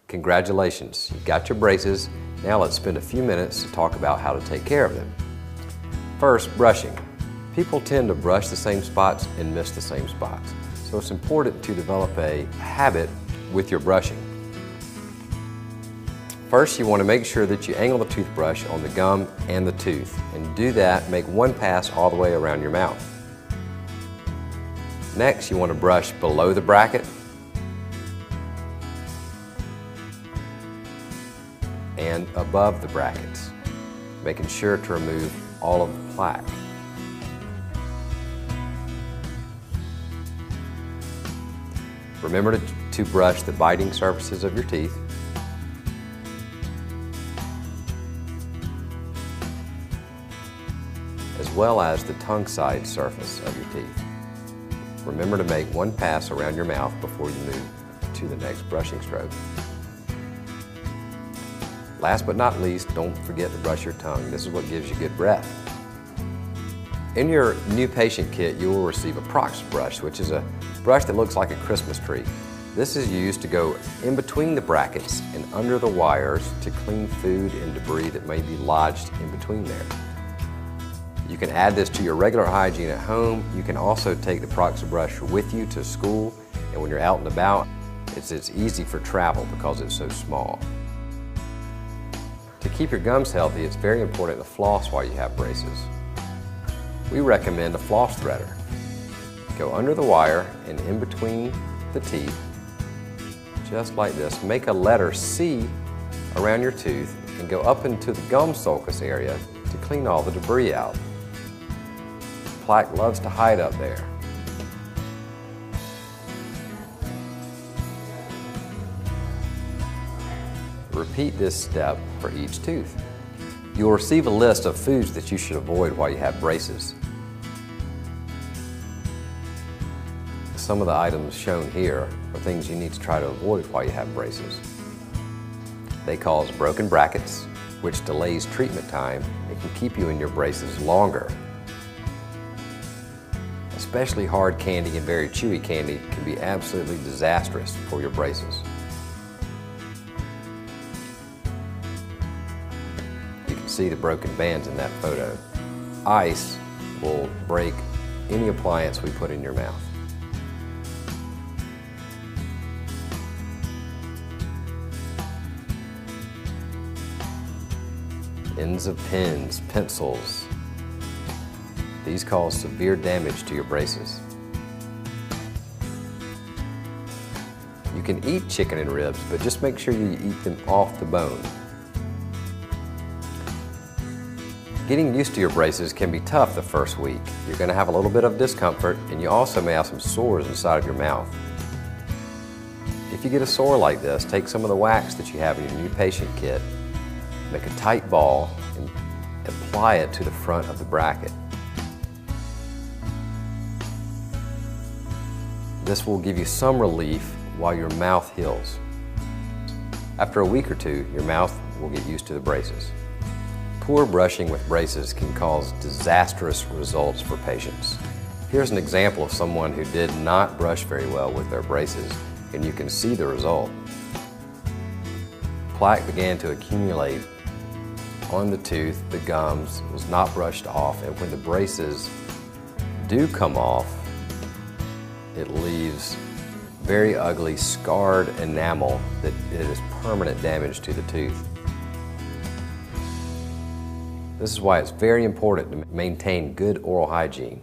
Congratulations, you've got your braces. Now let's spend a few minutes to talk about how to take care of them. First, brushing. People tend to brush the same spots and miss the same spots. So it's important to develop a habit with your brushing. First, you want to make sure that you angle the toothbrush on the gum and the tooth. And do that, make one pass all the way around your mouth. Next, you want to brush below the bracket and above the brackets, making sure to remove all of the plaque. Remember to brush the biting surfaces of your teeth. As well as the tongue side surface of your teeth. Remember to make one pass around your mouth before you move to the next brushing stroke. Last but not least, don't forget to brush your tongue. This is what gives you good breath. In your new patient kit, you will receive a Prox brush, which is a brush that looks like a Christmas tree. This is used to go in between the brackets and under the wires to clean food and debris that may be lodged in between there. You can add this to your regular hygiene at home. You can also take the Prox brush with you to school, and when you're out and about, it's easy for travel because it's so small. To keep your gums healthy, it's very important to floss while you have braces. We recommend a floss threader. Go under the wire and in between the teeth, just like this. Make a letter C around your tooth and go up into the gum sulcus area to clean all the debris out. Plaque loves to hide up there. Repeat this step for each tooth. You'll receive a list of foods that you should avoid while you have braces. Some of the items shown here are things you need to try to avoid while you have braces. They cause broken brackets, which delays treatment time and can keep you in your braces longer. Especially hard candy and very chewy candy can be absolutely disastrous for your braces. You can see the broken bands in that photo. Ice will break any appliance we put in your mouth. Ends of pens, pencils. These cause severe damage to your braces. You can eat chicken and ribs, but just make sure you eat them off the bone. Getting used to your braces can be tough the first week. You're going to have a little bit of discomfort, and you also may have some sores inside of your mouth. If you get a sore like this, take some of the wax that you have in your new patient kit, make a tight ball, and apply it to the front of the bracket. This will give you some relief while your mouth heals. After a week or two, your mouth will get used to the braces. Poor brushing with braces can cause disastrous results for patients. Here's an example of someone who did not brush very well with their braces, and you can see the result. Plaque began to accumulate on the tooth, the gums, was not brushed off, and when the braces do come off, it leaves very ugly, scarred enamel that is permanent damage to the tooth. This is why it's very important to maintain good oral hygiene.